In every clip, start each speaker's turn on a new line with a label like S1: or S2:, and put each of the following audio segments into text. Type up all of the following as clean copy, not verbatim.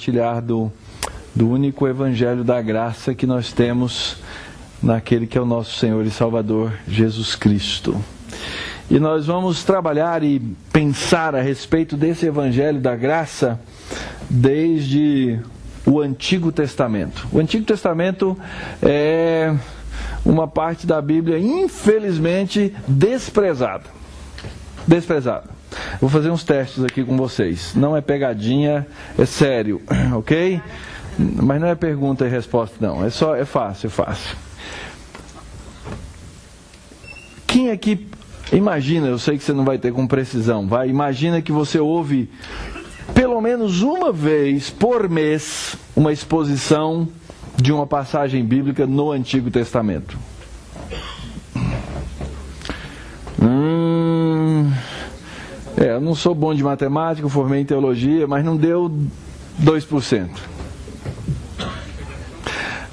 S1: compartilhar do único Evangelho da graça que nós temos naquele que é o nosso Senhor e Salvador, Jesus Cristo. E nós vamos trabalhar e pensar a respeito desse Evangelho da graça desde o Antigo Testamento. O Antigo Testamento é uma parte da Bíblia, infelizmente, desprezada. Vou fazer uns testes aqui com vocês. Não é pegadinha, é sério, ok? Mas não é pergunta e resposta, não. É fácil. Quem aqui imagina, eu sei que você não vai ter com precisão, imagina que você ouve pelo menos uma vez por mês uma exposição de uma passagem bíblica no Antigo Testamento. Eu não sou bom de matemática, formei em teologia, mas não deu 2%.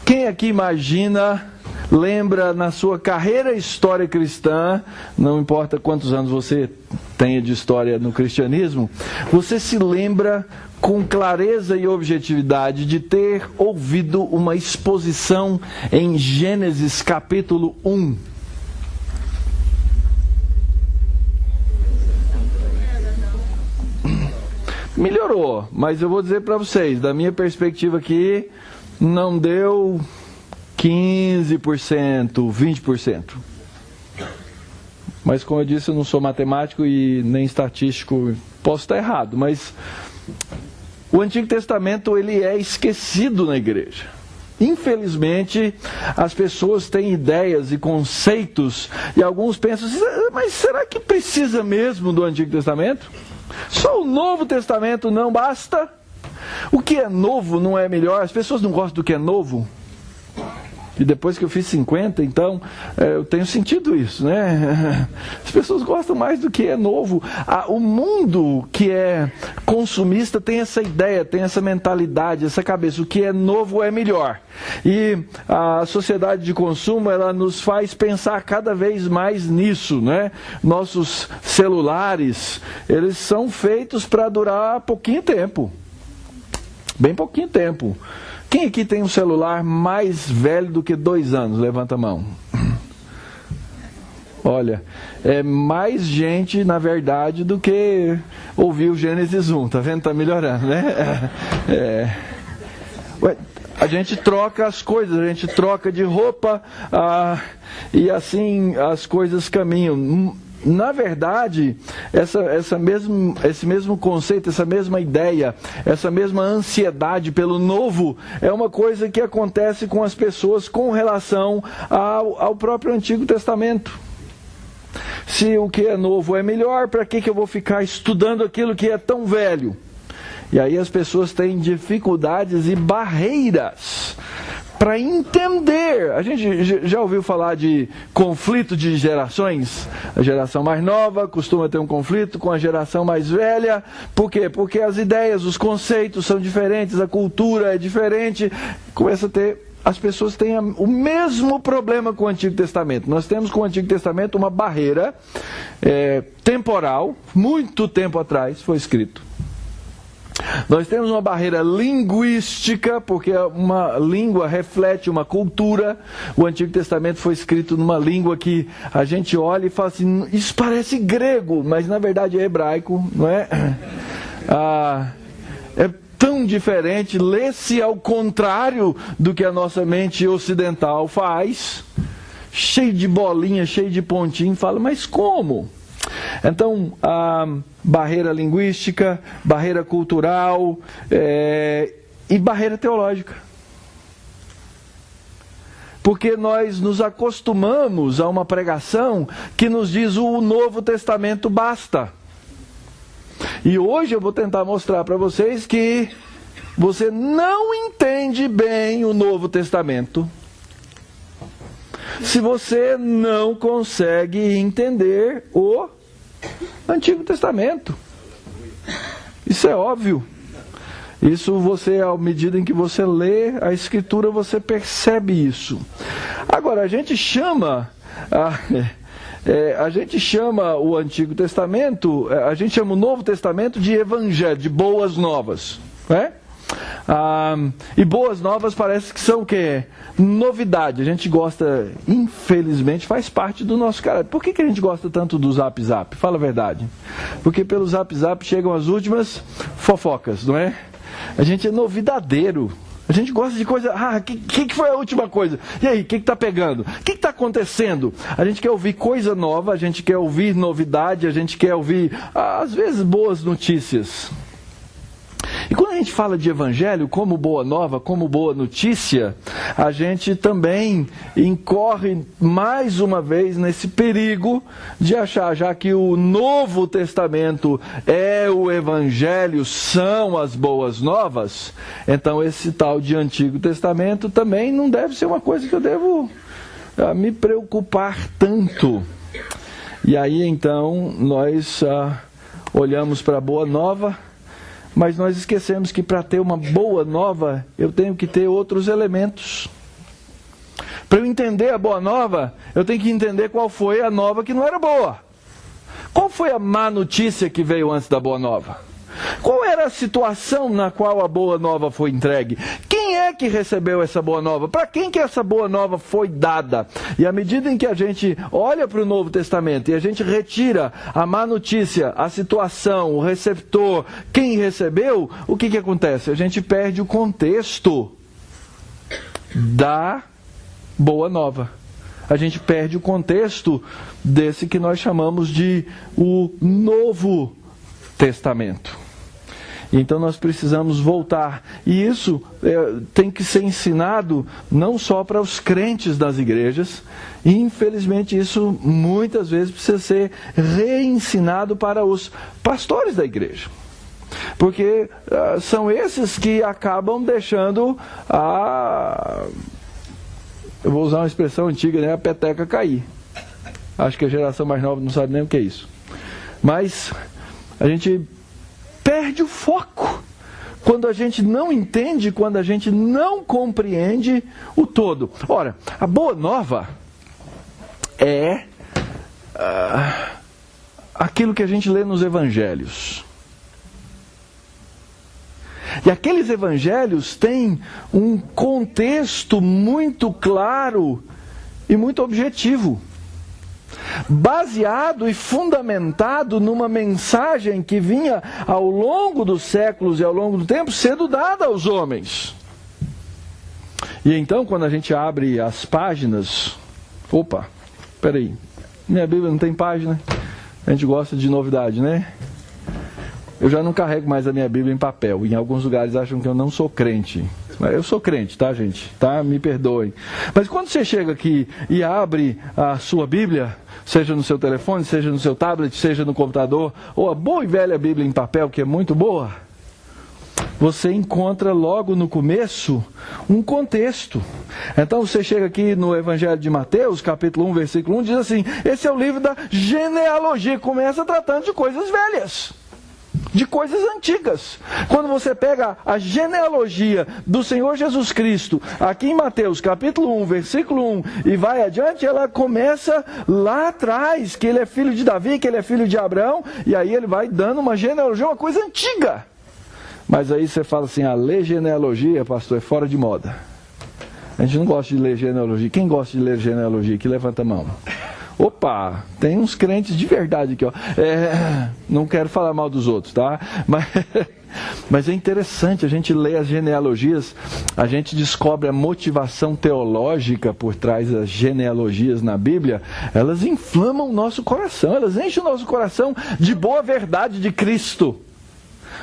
S1: Quem aqui imagina, lembra na sua carreira história cristã, não importa quantos anos você tenha de história no cristianismo, você se lembra com clareza e objetividade de ter ouvido uma exposição em Gênesis capítulo 1. Melhorou, mas eu vou dizer para vocês, da minha perspectiva aqui, não deu 15%, 20%. Mas como eu disse, eu não sou matemático e nem estatístico, posso estar errado, mas o Antigo Testamento ele é esquecido na igreja. Infelizmente, as pessoas têm ideias e conceitos, e alguns pensam, mas será que precisa mesmo do Antigo Testamento? Só o Novo Testamento não basta? O que é novo não é melhor? As pessoas não gostam do que é novo? E depois que eu fiz 50, então, eu tenho sentido isso, né? As pessoas gostam mais do que é novo. O mundo que é consumista tem essa ideia, tem essa mentalidade, essa cabeça. O que é novo é melhor. E a sociedade de consumo, ela nos faz pensar cada vez mais nisso, né? Nossos celulares, eles são feitos para durar pouquinho tempo. Bem pouquinho tempo. Quem aqui tem um celular mais velho do que 2 anos? Levanta a mão. Olha, é mais gente, na verdade, do que ouviu Gênesis 1. Tá vendo? Tá melhorando, né? A gente troca as coisas, a gente troca de roupa e assim as coisas caminham. Na verdade, esse mesmo conceito, essa mesma ideia, essa mesma ansiedade pelo novo é uma coisa que acontece com as pessoas com relação ao próprio Antigo Testamento. Se o que é novo é melhor, para que eu vou ficar estudando aquilo que é tão velho? E aí as pessoas têm dificuldades e barreiras para entender. A gente já ouviu falar de conflito de gerações? A geração mais nova costuma ter um conflito com a geração mais velha. Por quê? Porque as ideias, os conceitos são diferentes, a cultura é diferente. As pessoas têm o mesmo problema com o Antigo Testamento. Nós temos com o Antigo Testamento uma barreira temporal, muito tempo atrás foi escrito. Nós temos uma barreira linguística, porque uma língua reflete uma cultura. O Antigo Testamento foi escrito numa língua que a gente olha e fala assim, isso parece grego, mas na verdade é hebraico, não é? É tão diferente, lê-se ao contrário do que a nossa mente ocidental faz, cheio de bolinha, cheio de pontinho, fala, mas como? Então, a barreira linguística, barreira cultural e barreira teológica. Porque nós nos acostumamos a uma pregação que nos diz o Novo Testamento basta. E hoje eu vou tentar mostrar para vocês que você não entende bem o Novo Testamento se você não consegue entender o Antigo Testamento. Isso é óbvio. Isso você, à medida em que você lê a Escritura, você percebe isso. Agora, a gente chama o Antigo Testamento, a gente chama o Novo Testamento de Evangelho, de boas novas. Né? E boas novas parece que são o quê? Novidade. A gente gosta, infelizmente, faz parte do nosso caráter. Por que a gente gosta tanto do Zap Zap? Fala a verdade. Porque pelo Zap Zap chegam as últimas fofocas, não é? A gente é novidadeiro. A gente gosta de coisa... que foi a última coisa? E aí, o que está pegando? O que está acontecendo? A gente quer ouvir coisa nova, a gente quer ouvir novidade, a gente quer ouvir, às vezes, boas notícias. E quando a gente fala de evangelho como boa nova, como boa notícia, a gente também incorre mais uma vez nesse perigo de achar, já que o Novo Testamento é o evangelho, são as boas novas, então esse tal de Antigo Testamento também não deve ser uma coisa que eu devo me preocupar tanto. E aí então nós olhamos para a boa nova, mas nós esquecemos que para ter uma boa nova, eu tenho que ter outros elementos. Para eu entender a boa nova, eu tenho que entender qual foi a nova que não era boa. Qual foi a má notícia que veio antes da boa nova? Qual era a situação na qual a boa nova foi entregue? Quem é que recebeu essa boa nova? Para quem que essa boa nova foi dada? E à medida em que a gente olha para o Novo Testamento e a gente retira a má notícia, a situação, o receptor, quem recebeu, o que acontece? A gente perde o contexto da boa nova. A gente perde o contexto desse que nós chamamos de o Novo Testamento. Então nós precisamos voltar. E isso tem que ser ensinado não só para os crentes das igrejas. E infelizmente isso muitas vezes precisa ser reensinado para os pastores da igreja. Porque são esses que acabam deixando eu vou usar uma expressão antiga, né? A peteca cair. Acho que a geração mais nova não sabe nem o que é isso. Mas a gente perde o foco quando a gente não entende, quando a gente não compreende o todo. Ora, a boa nova é aquilo que a gente lê nos evangelhos. E aqueles evangelhos têm um contexto muito claro e muito objetivo, baseado e fundamentado numa mensagem que vinha ao longo dos séculos e ao longo do tempo sendo dada aos homens. E então, quando a gente abre as páginas... Opa, peraí, minha Bíblia não tem página? A gente gosta de novidade, né? Eu já não carrego mais a minha Bíblia em papel. Em alguns lugares acham que eu não sou crente. Mas eu sou crente, tá, gente? Tá? Me perdoem. Mas quando você chega aqui e abre a sua Bíblia, seja no seu telefone, seja no seu tablet, seja no computador, ou a boa e velha Bíblia em papel, que é muito boa, você encontra logo no começo um contexto. Então você chega aqui no Evangelho de Mateus, capítulo 1, versículo 1, diz assim: esse é o livro da genealogia. Começa tratando de coisas velhas, de coisas antigas. Quando você pega a genealogia do Senhor Jesus Cristo, aqui em Mateus, capítulo 1, versículo 1, e vai adiante, ela começa lá atrás, que ele é filho de Davi, que ele é filho de Abraão, e aí ele vai dando uma genealogia, uma coisa antiga. Mas aí você fala assim: ler genealogia, pastor, é fora de moda. A gente não gosta de ler genealogia. Quem gosta de ler genealogia aqui, levanta a mão. Opa, tem uns crentes de verdade aqui, ó. Não quero falar mal dos outros, tá? Mas é interessante, a gente lê as genealogias, a gente descobre a motivação teológica por trás das genealogias na Bíblia. Elas inflamam o nosso coração, elas enchem o nosso coração de boa verdade de Cristo.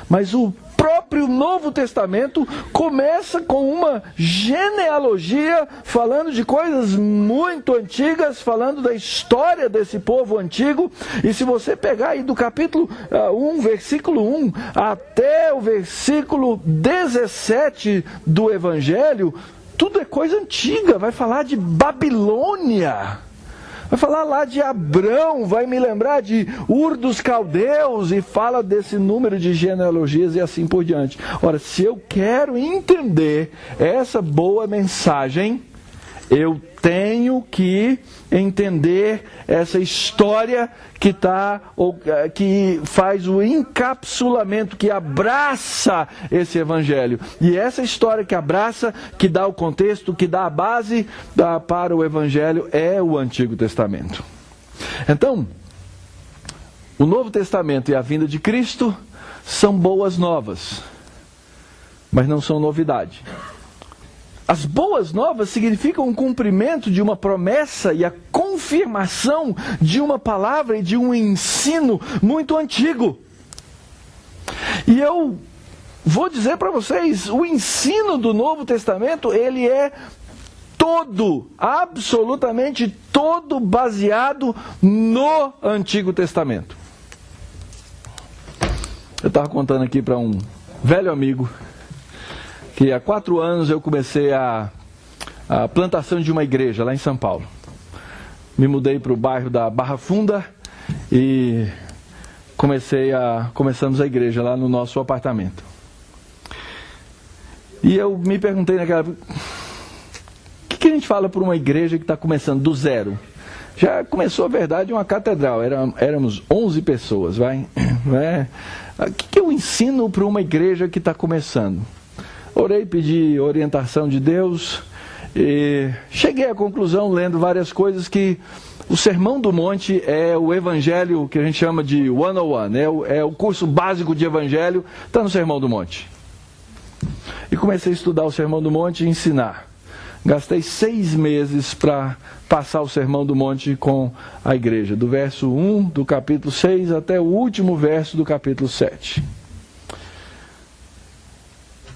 S1: Mas o próprio Novo Testamento começa com uma genealogia, falando de coisas muito antigas, falando da história desse povo antigo. E se você pegar aí do capítulo 1, versículo 1, até o versículo 17 do Evangelho, tudo é coisa antiga. Vai falar de Babilônia, vai falar lá de Abrão, vai me lembrar de Ur dos Caldeus, e fala desse número de genealogias e assim por diante. Ora, se eu quero entender essa boa mensagem, Eu tenho que entender essa história que faz o encapsulamento, que abraça esse evangelho. E essa história que abraça, que dá o contexto, que dá a base para o evangelho é o Antigo Testamento. Então, o Novo Testamento e a vinda de Cristo são boas novas, mas não são novidade. As boas novas significam o cumprimento de uma promessa e a confirmação de uma palavra e de um ensino muito antigo. E eu vou dizer para vocês, o ensino do Novo Testamento, ele é todo, absolutamente todo baseado no Antigo Testamento. Eu estava contando aqui para um velho amigo que há 4 anos eu comecei a plantação de uma igreja lá em São Paulo. Me mudei para o bairro da Barra Funda e começamos a igreja lá no nosso apartamento. E eu me perguntei naquela época, o que a gente fala para uma igreja que está começando do zero? Já começou, a verdade, uma catedral, éramos 11 pessoas, vai? O que eu ensino para uma igreja que está começando? Orei, pedi orientação de Deus e cheguei à conclusão, lendo várias coisas, que o Sermão do Monte é o evangelho que a gente chama de 101, é o curso básico de evangelho, está no Sermão do Monte. E comecei a estudar o Sermão do Monte e ensinar. Gastei 6 meses para passar o Sermão do Monte com a igreja, do verso 1 do capítulo 6 até o último verso do capítulo 7.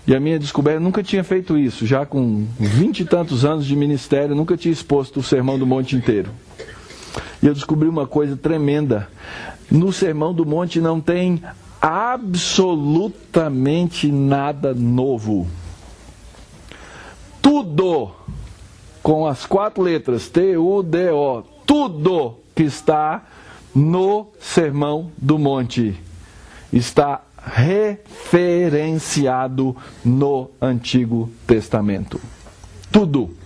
S1: E a minha descoberta, nunca tinha feito isso, já com 20 e tantos anos de ministério, nunca tinha exposto o Sermão do Monte inteiro. E eu descobri uma coisa tremenda: no Sermão do Monte não tem absolutamente nada novo. Tudo, com as 4 letras, T-U-D-O, tudo que está no Sermão do Monte está referenciado no Antigo Testamento. Tudo.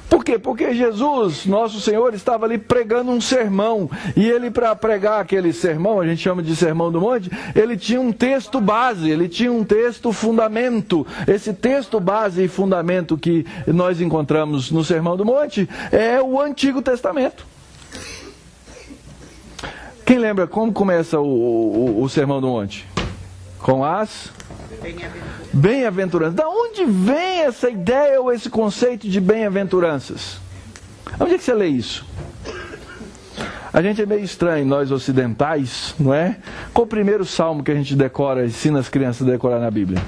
S1: Por quê? Porque Jesus, nosso Senhor, estava ali pregando um sermão. E ele, para pregar aquele sermão, a gente chama de Sermão do Monte, ele tinha um texto base, ele tinha um texto fundamento. Esse texto base e fundamento que nós encontramos no Sermão do Monte é o Antigo Testamento. Quem lembra como começa o Sermão do Monte? Com as bem-aventuranças. Da onde vem essa ideia ou esse conceito de bem-aventuranças? Onde é que você lê isso? A gente é meio estranho, nós ocidentais, não é? Qual o primeiro salmo que a gente decora, ensina as crianças a decorar na Bíblia?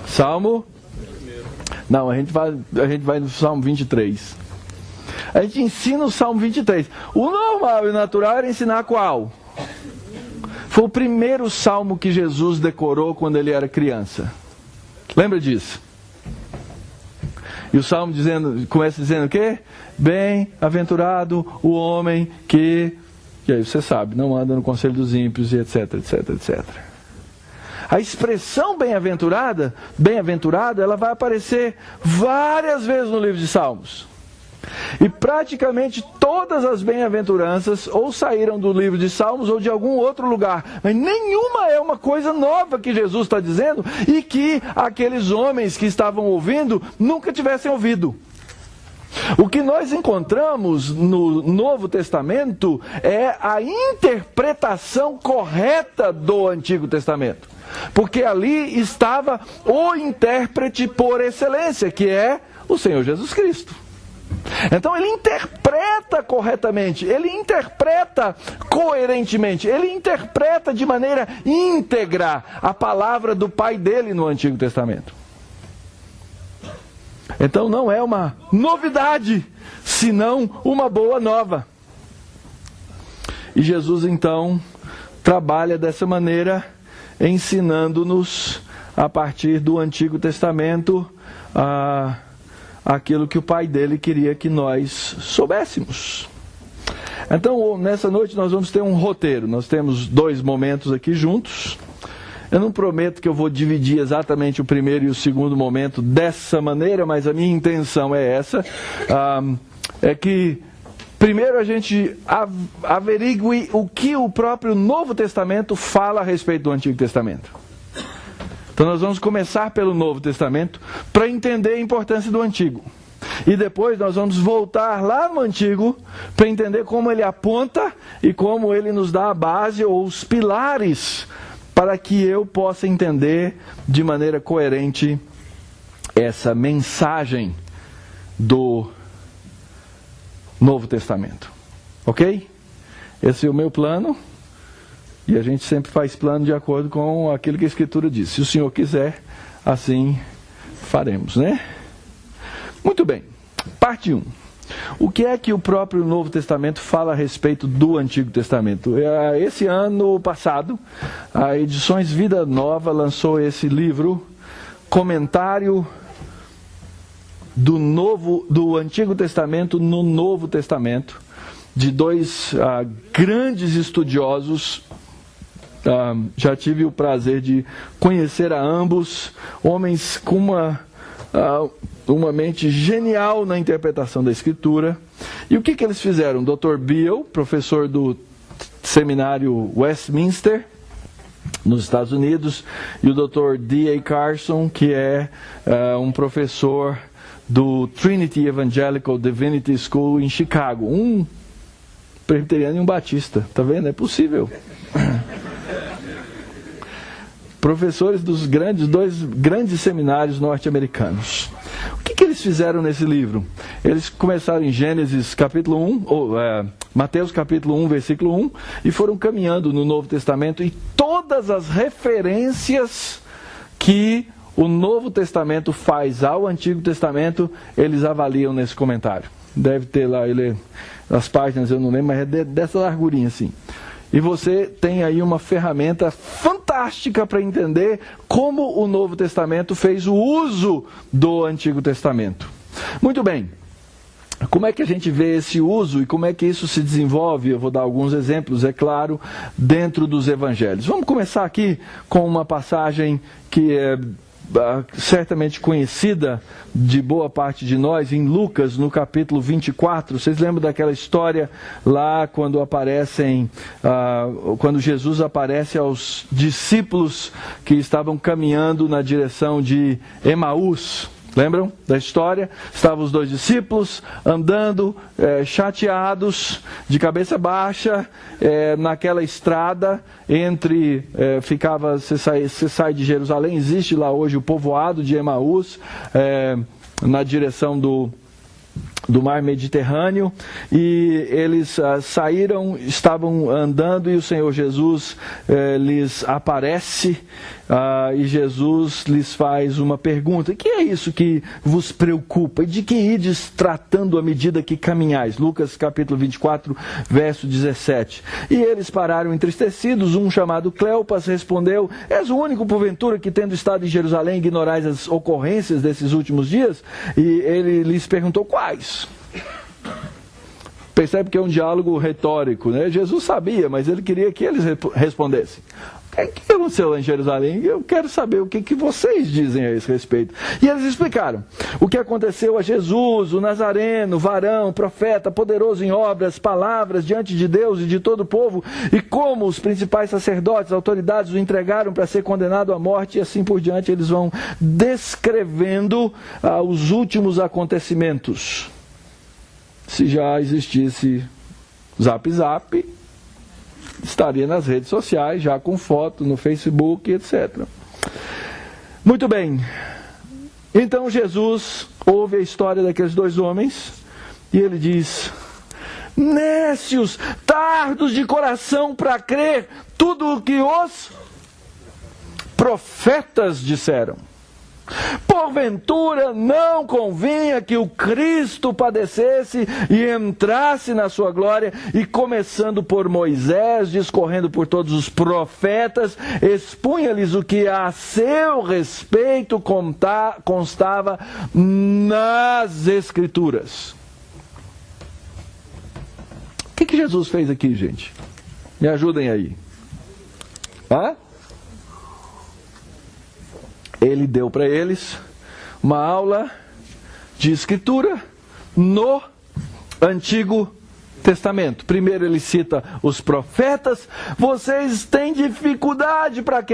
S1: Salmo? Não, a gente vai no Salmo 23. A gente ensina o Salmo 23. O normal e o natural era ensinar qual? Foi o primeiro salmo que Jesus decorou quando ele era criança. Lembra disso? E o salmo começa dizendo o quê? Bem-aventurado o homem que... E aí você sabe, não anda no conselho dos ímpios e etc, etc, etc. A expressão bem-aventurado, ela vai aparecer várias vezes no livro de Salmos. E praticamente todas as bem-aventuranças ou saíram do livro de Salmos ou de algum outro lugar. Mas nenhuma é uma coisa nova que Jesus está dizendo e que aqueles homens que estavam ouvindo nunca tivessem ouvido. O que nós encontramos no Novo Testamento é a interpretação correta do Antigo Testamento. Porque ali estava o intérprete por excelência, que é o Senhor Jesus Cristo. Então ele interpreta corretamente, ele interpreta coerentemente, ele interpreta de maneira íntegra a palavra do Pai dele no Antigo Testamento. Então não é uma novidade, senão uma boa nova. E Jesus então trabalha dessa maneira, ensinando-nos a partir do Antigo Testamento aquilo que o Pai dele queria que nós soubéssemos. Então, nessa noite nós vamos ter um roteiro. Nós temos 2 momentos aqui juntos. Eu não prometo que eu vou dividir exatamente o primeiro e o segundo momento dessa maneira, mas a minha intenção é essa, é que primeiro a gente averigue o que o próprio Novo Testamento fala a respeito do Antigo Testamento. Então nós vamos começar pelo Novo Testamento para entender a importância do Antigo. E depois nós vamos voltar lá no Antigo para entender como ele aponta e como ele nos dá a base ou os pilares para que eu possa entender de maneira coerente essa mensagem do Novo Testamento. Ok? Esse é o meu plano. E a gente sempre faz plano de acordo com aquilo que a Escritura diz. Se o Senhor quiser, assim faremos, né? Muito bem. Parte 1. O que é que o próprio Novo Testamento fala a respeito do Antigo Testamento? Esse ano passado, a Edições Vida Nova lançou esse livro, Comentário do Antigo Testamento no Novo Testamento, de dois grandes estudiosos. Já tive o prazer de conhecer a ambos, homens com uma mente genial na interpretação da Escritura. E o que eles fizeram? O Dr. Beale, professor do seminário Westminster, nos Estados Unidos, e o Dr. D.A. Carson, que é um professor do Trinity Evangelical Divinity School em Chicago. Um presbiteriano e um batista. Tá vendo? É possível. Professores dos dois grandes seminários norte-americanos. O que eles fizeram nesse livro? Eles começaram em Gênesis capítulo 1, Mateus capítulo 1, versículo 1, e foram caminhando no Novo Testamento, e todas as referências que o Novo Testamento faz ao Antigo Testamento, eles avaliam nesse comentário. Deve ter lá, as páginas eu não lembro, mas é dessa largurinha assim. E você tem aí uma ferramenta fantástica para entender como o Novo Testamento fez o uso do Antigo Testamento. Muito bem. Como é que a gente vê esse uso e como é que isso se desenvolve? Eu vou dar alguns exemplos, é claro, dentro dos evangelhos. Vamos começar aqui com uma passagem que é certamente conhecida de boa parte de nós, em Lucas, no capítulo 24. Vocês lembram daquela história lá quando quando Jesus aparece aos discípulos que estavam caminhando na direção de Emaús? Lembram da história? Estavam os dois discípulos andando, chateados, de cabeça baixa, naquela estrada você sai de Jerusalém, existe lá hoje o povoado de Emaús, na direção do mar Mediterrâneo, e eles estavam andando, e o Senhor Jesus lhes aparece, e Jesus lhes faz uma pergunta: que é isso que vos preocupa? E de que ides tratando à medida que caminhais? Lucas capítulo 24, verso 17. E eles pararam entristecidos. Um chamado Cleopas respondeu: és o único porventura que, tendo estado em Jerusalém, ignorais as ocorrências desses últimos dias? E ele lhes perguntou: quais? Percebe que é um diálogo retórico, né? Jesus sabia, mas ele queria que eles respondessem. O que aconteceu lá em Jerusalém? Eu quero saber o que vocês dizem a esse respeito. E eles explicaram o que aconteceu a Jesus, o Nazareno, varão, profeta, poderoso em obras, palavras diante de Deus e de todo o povo, e como os principais sacerdotes, autoridades o entregaram para ser condenado à morte, e assim por diante. Eles vão descrevendo os últimos acontecimentos. Se já existisse Zap Zap, estaria nas redes sociais, já com foto, no Facebook, etc. Muito bem. Então Jesus ouve a história daqueles dois homens, e ele diz: nécios, tardos de coração para crer tudo o que os profetas disseram. Porventura não convinha que o Cristo padecesse e entrasse na sua glória, e começando por Moisés, discorrendo por todos os profetas, expunha-lhes o que a seu respeito constava nas Escrituras. O que Jesus fez aqui, gente? Me ajudem aí. ele deu para eles uma aula de escritura no Antigo Testamento. Primeiro ele cita os profetas. Vocês têm dificuldade para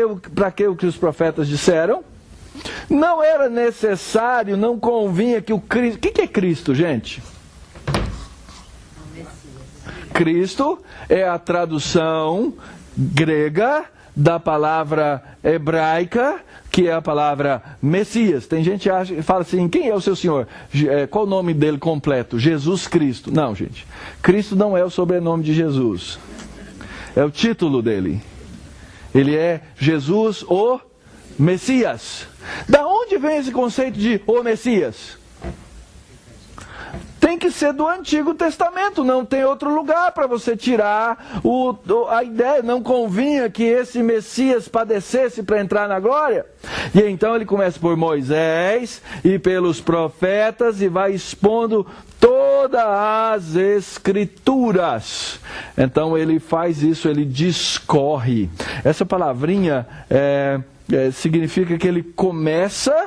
S1: o que os profetas disseram? Não era necessário, não convinha que o Cristo... O que é Cristo, gente? Cristo é a tradução grega da palavra hebraica, que é a palavra Messias. Tem gente que fala assim, quem é o seu Senhor? Qual o nome dele completo? Jesus Cristo. Não, gente. Cristo não é o sobrenome de Jesus. É o título dele. Ele é Jesus, o Messias. Da onde vem esse conceito de o Messias? Tem que ser do Antigo Testamento, não tem outro lugar para você tirar a ideia. Não convinha que esse Messias padecesse para entrar na glória. E então ele começa por Moisés e pelos profetas e vai expondo todas as Escrituras. Então ele faz isso, ele discorre. Essa palavrinha significa que ele começa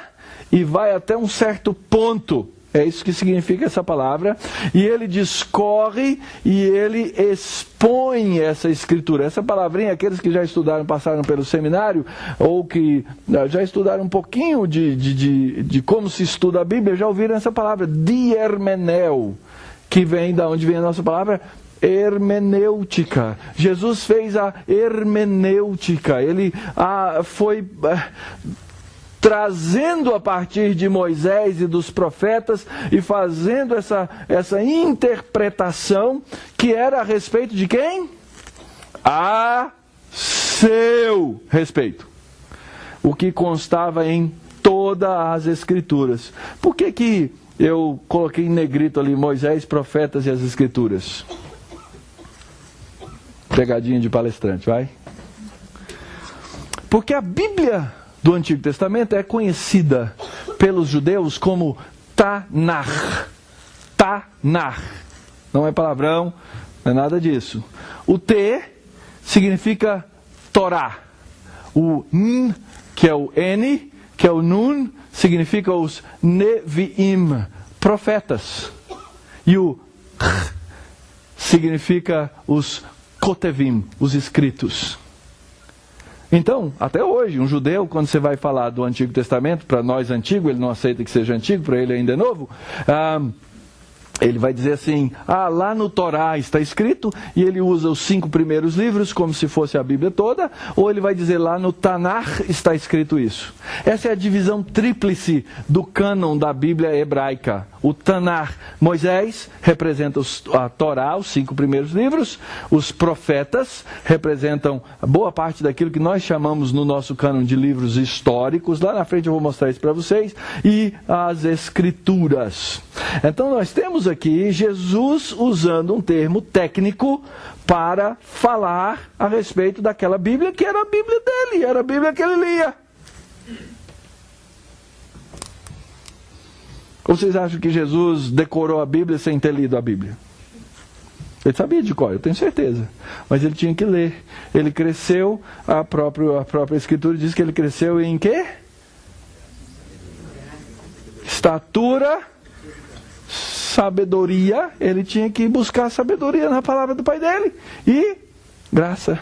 S1: e vai até um certo ponto. É isso que significa essa palavra. E ele discorre e ele expõe essa escritura. Essa palavrinha, aqueles que já estudaram, passaram pelo seminário, ou que já estudaram um pouquinho de como se estuda a Bíblia, já ouviram essa palavra, diermeneu, que vem da onde vem a nossa palavra hermenêutica. Jesus fez a hermenêutica. Ele foi... trazendo a partir de Moisés e dos profetas e fazendo essa interpretação que era a respeito de quem? A seu respeito. O que constava em todas as Escrituras. Por que eu coloquei em negrito ali Moisés, profetas e as Escrituras? Pegadinha de palestrante, vai? Porque a Bíblia do Antigo Testamento é conhecida pelos judeus como Tanakh. Tanakh. Não é palavrão, não é nada disso. O T significa Torá. O N, que é o N, que é o Nun, significa os Neviim, profetas. E o R significa os Kotevim, os escritos. Então, até hoje, um judeu, quando você vai falar do Antigo Testamento, para nós antigo, ele não aceita que seja antigo, para ele ainda é novo, ele vai dizer assim, lá no Torá está escrito, e ele usa os 5 primeiros livros como se fosse a Bíblia toda, ou ele vai dizer lá no Tanakh está escrito isso. Essa é a divisão tríplice do cânon da Bíblia hebraica. O Tanakh, Moisés, representa a Torá, os 5 primeiros livros. Os profetas representam boa parte daquilo que nós chamamos no nosso cânon de livros históricos. Lá na frente eu vou mostrar isso para vocês. E as Escrituras. Então nós temos aqui Jesus usando um termo técnico para falar a respeito daquela Bíblia que era a Bíblia dele, era a Bíblia que ele lia. Ou vocês acham que Jesus decorou a Bíblia sem ter lido a Bíblia? Ele sabia de cor, eu tenho certeza. Mas ele tinha que ler. Ele cresceu, a própria Escritura diz que ele cresceu em quê? Estatura, sabedoria. Ele tinha que buscar sabedoria na palavra do pai dele. E graça.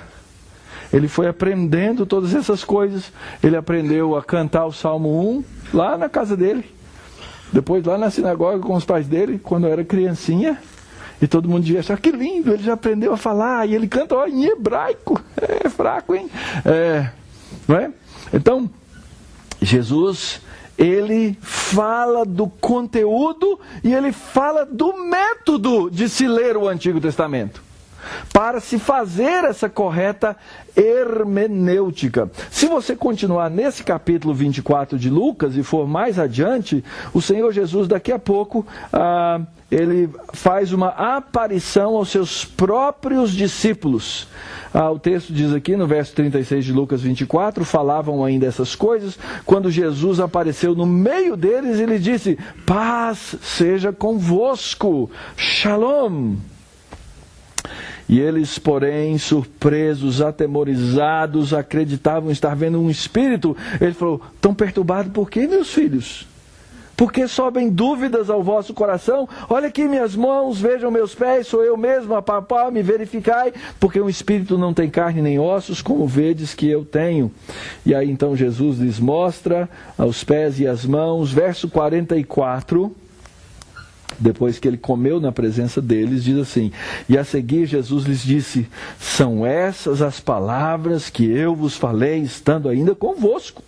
S1: Ele foi aprendendo todas essas coisas. Ele aprendeu a cantar o Salmo 1 lá na casa dele. Depois lá na sinagoga com os pais dele, quando eu era criancinha. E todo mundo dizia, achar que lindo, ele já aprendeu a falar. E ele canta em hebraico. É fraco, hein? Não é? Então, Jesus, ele fala do conteúdo e ele fala do método de se ler o Antigo Testamento. Para se fazer essa correta hermenêutica. Se você continuar nesse capítulo 24 de Lucas e for mais adiante, o Senhor Jesus daqui a pouco, ele faz uma aparição aos seus próprios discípulos. O texto diz aqui no verso 36 de Lucas 24, falavam ainda essas coisas, quando Jesus apareceu no meio deles e lhes disse, paz seja convosco, shalom. E eles, porém, surpresos, atemorizados, acreditavam estar vendo um espírito. Ele falou: estão perturbados por quê, meus filhos? Porque sobem dúvidas ao vosso coração? Olha aqui minhas mãos, vejam meus pés, sou eu mesmo, apalpai, me verificai, porque um espírito não tem carne nem ossos, como vedes que eu tenho. E aí então Jesus lhes mostra os pés e as mãos. Verso 44, depois que ele comeu na presença deles, diz assim: e a seguir Jesus lhes disse: são essas as palavras que eu vos falei, estando ainda convosco.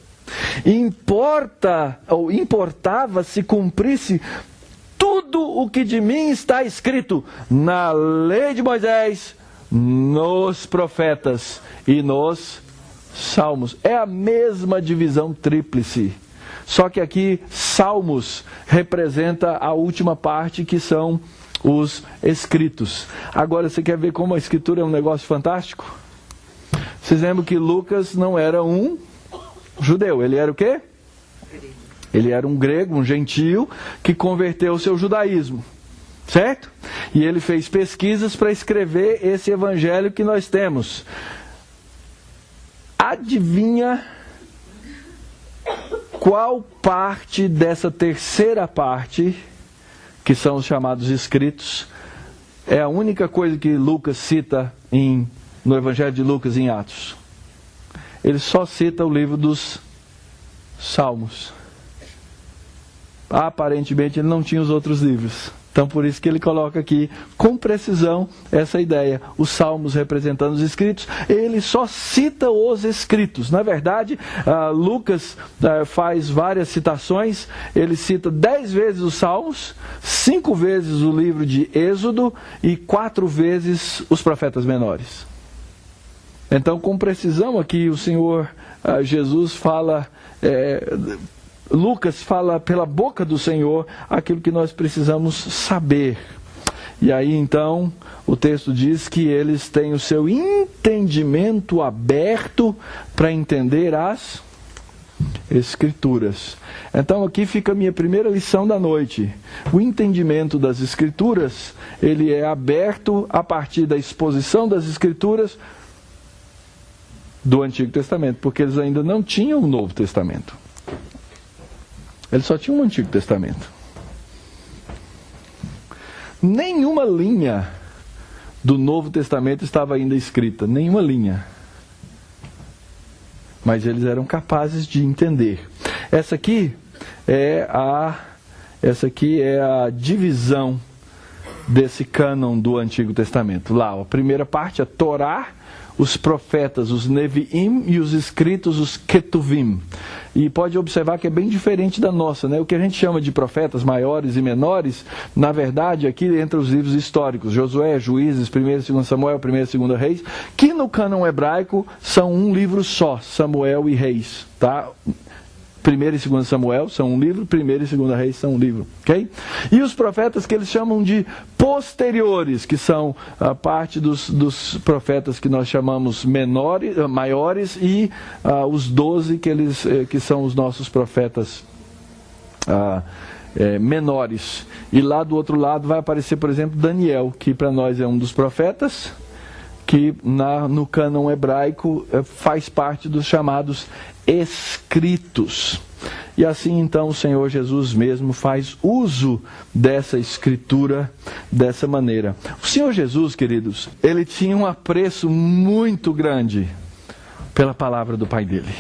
S1: Importava se cumprisse tudo o que de mim está escrito na lei de Moisés, nos profetas e nos salmos. É a mesma divisão tríplice, só que aqui salmos representa a última parte, que são os escritos. Agora, você quer ver como a escritura é um negócio fantástico? Vocês lembram que Lucas não era um judeu, ele era o quê? Ele era um grego, um gentio, que converteu o seu judaísmo, certo? E ele fez pesquisas para escrever esse evangelho que nós temos. Adivinha qual parte dessa terceira parte, que são os chamados escritos, é a única coisa que Lucas cita no evangelho de Lucas em Atos? Ele só cita o livro dos Salmos. Aparentemente ele não tinha os outros livros. Então por isso que ele coloca aqui com precisão essa ideia. Os Salmos representando os escritos. Ele só cita os escritos. Na verdade, Lucas faz várias citações. Ele cita 10 vezes os Salmos, 5 vezes o livro de Êxodo e 4 vezes os profetas menores. Então, com precisão aqui, o Senhor Jesus fala, Lucas fala pela boca do Senhor aquilo que nós precisamos saber. E aí, então, o texto diz que eles têm o seu entendimento aberto para entender as Escrituras. Então, aqui fica a minha primeira lição da noite. O entendimento das Escrituras, ele é aberto a partir da exposição das Escrituras do Antigo Testamento, porque eles ainda não tinham o Novo Testamento. Eles só tinham o Antigo Testamento. Nenhuma linha do Novo Testamento estava ainda escrita, nenhuma linha. Mas eles eram capazes de entender. Essa aqui é a divisão desse cânon do Antigo Testamento. Lá, a primeira parte, a Torá, os profetas, os Neviim, e os escritos, os Ketuvim. E pode observar que é bem diferente da nossa, né? O que a gente chama de profetas maiores e menores, na verdade, aqui entra os livros históricos, Josué, Juízes, 1º e 2º Samuel, 1º e 2º Reis, que no cânon hebraico são um livro só, Samuel e Reis, tá? 1º e 2º Samuel são um livro, 1º e 2º Reis são um livro, ok? E os profetas que eles chamam de posteriores, que são a parte dos profetas que nós chamamos maiores, e os 12 que são os nossos profetas menores. E lá do outro lado vai aparecer, por exemplo, Daniel, que para nós é um dos profetas, que no cânon hebraico faz parte dos chamados escritos. E assim então o Senhor Jesus mesmo faz uso dessa escritura dessa maneira. O Senhor Jesus, queridos, ele tinha um apreço muito grande pela palavra do Pai dele.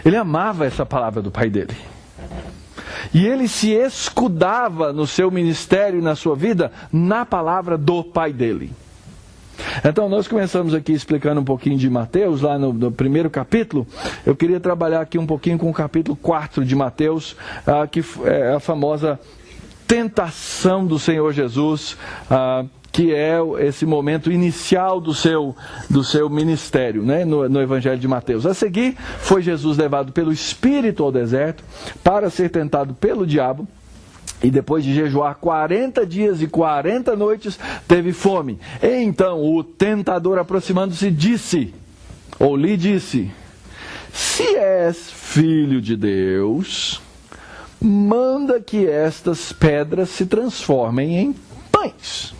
S1: Ele amava essa palavra do Pai dele. E ele se escudava no seu ministério e na sua vida na palavra do Pai dele. Então nós começamos aqui explicando um pouquinho de Mateus, lá no primeiro capítulo. Eu queria trabalhar aqui um pouquinho com o capítulo 4 de Mateus, que é a famosa tentação do Senhor Jesus, que é esse momento inicial do seu ministério, né, no Evangelho de Mateus. A seguir, foi Jesus levado pelo Espírito ao deserto para ser tentado pelo diabo. E depois de jejuar 40 dias e 40 noites, teve fome. Então o tentador, aproximando-se, lhe disse: se és filho de Deus, manda que estas pedras se transformem em pães.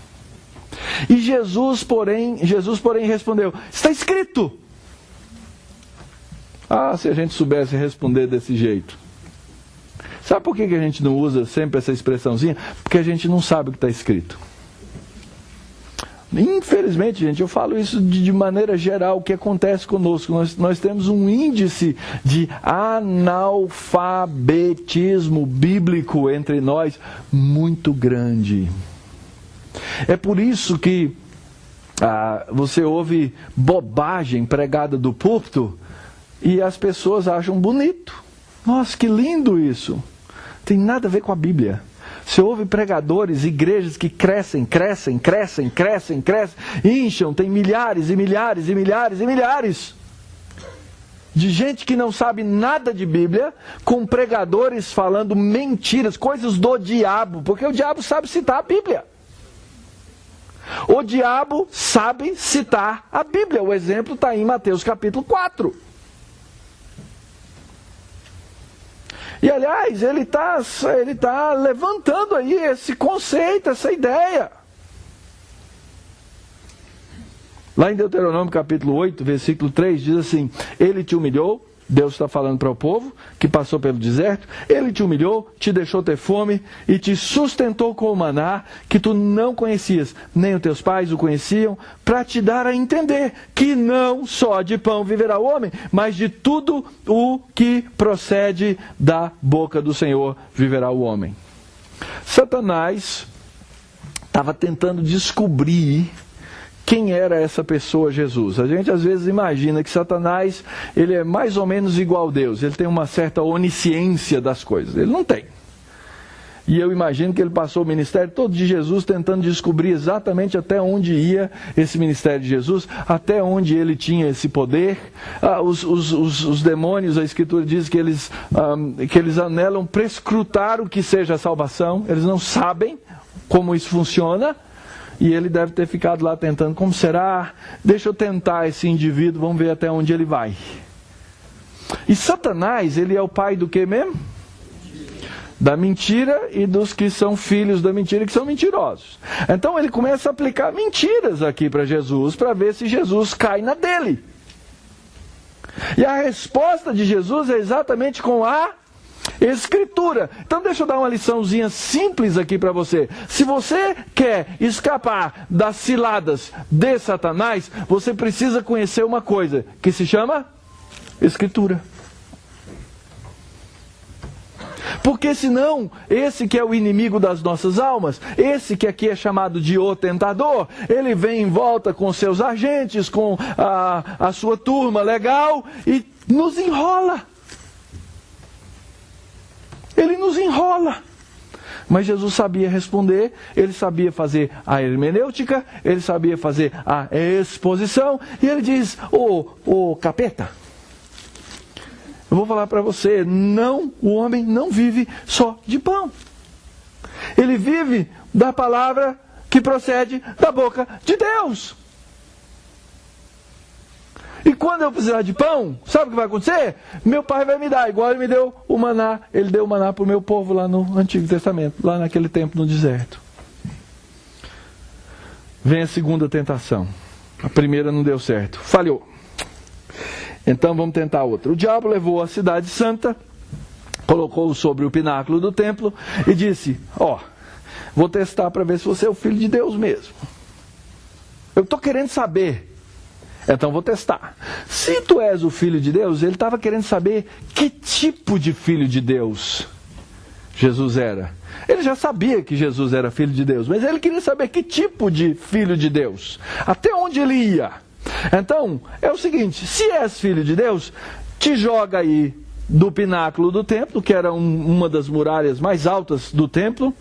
S1: E Jesus, porém, respondeu: está escrito. Ah, se a gente soubesse responder desse jeito. Sabe por que a gente não usa sempre essa expressãozinha? Porque a gente não sabe o que está escrito. Infelizmente, gente, eu falo isso de maneira geral, o que acontece conosco. Nós temos um índice de analfabetismo bíblico entre nós muito grande. É por isso que você ouve bobagem pregada do púlpito e as pessoas acham bonito. Nossa, que lindo isso! Tem nada a ver com a Bíblia. Você ouve pregadores, igrejas que crescem, incham, tem milhares e milhares e milhares e milhares de gente que não sabe nada de Bíblia, com pregadores falando mentiras, coisas do diabo, porque o diabo sabe citar a Bíblia. O diabo sabe citar a Bíblia. O exemplo está em Mateus capítulo 4. E aliás, ele tá levantando aí esse conceito, essa ideia. Lá em Deuteronômio capítulo 8, versículo 3, diz assim: ele te humilhou, Deus está falando para o povo que passou pelo deserto, ele te humilhou, te deixou ter fome e te sustentou com o maná que tu não conhecias, nem os teus pais o conheciam, para te dar a entender que não só de pão viverá o homem, mas de tudo o que procede da boca do Senhor viverá o homem. Satanás estava tentando descobrir quem era essa pessoa Jesus. A gente às vezes imagina que Satanás, ele é mais ou menos igual a Deus, ele tem uma certa onisciência das coisas. Ele não tem. E eu imagino que ele passou o ministério todo de Jesus tentando descobrir exatamente até onde ia esse ministério de Jesus, até onde ele tinha esse poder. Os demônios, a Escritura diz que eles anelam prescrutar o que seja a salvação, eles não sabem como isso funciona. E ele deve ter ficado lá tentando, como será? Deixa eu tentar esse indivíduo, vamos ver até onde ele vai. E Satanás, ele é o pai do que mesmo? Da mentira e dos que são filhos da mentira, que são mentirosos. Então ele começa a aplicar mentiras aqui para Jesus, para ver se Jesus cai na dele. E a resposta de Jesus é exatamente com a Escritura. Então deixa eu dar uma liçãozinha simples aqui para você. Se você quer escapar das ciladas de Satanás, você precisa conhecer uma coisa que se chama Escritura. Porque senão, esse que é o inimigo das nossas almas, esse que aqui é chamado de o tentador, ele vem em volta com seus agentes, com a sua turma legal e nos enrola. Ele nos enrola. Mas Jesus sabia responder, ele sabia fazer a hermenêutica, ele sabia fazer a exposição, e ele diz: ô capeta, eu vou falar para você, o homem não vive só de pão. Ele vive da palavra que procede da boca de Deus. E quando eu precisar de pão, sabe o que vai acontecer? Meu pai vai me dar, igual ele me deu o maná. Ele deu o maná para o meu povo lá no Antigo Testamento, lá naquele tempo no deserto. Vem a segunda tentação. A primeira não deu certo, falhou. Então vamos tentar outra. O diabo levou a cidade santa, colocou-o sobre o pináculo do templo e disse: vou testar para ver se você é o filho de Deus mesmo. Eu estou querendo saber. Então vou testar. Se tu és o filho de Deus, ele estava querendo saber que tipo de filho de Deus Jesus era. Ele já sabia que Jesus era filho de Deus, mas ele queria saber que tipo de filho de Deus. Até onde ele ia. Então, é o seguinte: se és filho de Deus, te joga aí do pináculo do templo, que era uma das muralhas mais altas do templo,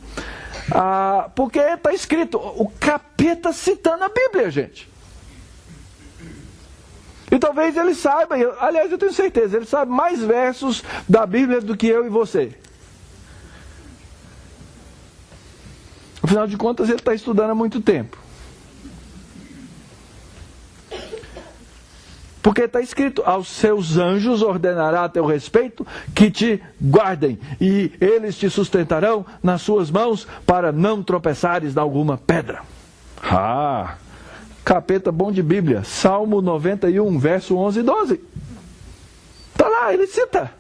S1: porque está escrito, o capeta citando a Bíblia, gente. E talvez ele saiba, aliás eu tenho certeza, ele sabe mais versos da Bíblia do que eu e você. Afinal de contas, ele está estudando há muito tempo. Porque está escrito: aos seus anjos ordenará a teu respeito que te guardem, e eles te sustentarão nas suas mãos para não tropeçares em alguma pedra. Capeta bom de Bíblia. Salmo 91, verso 11 e 12. Está lá, ele cita.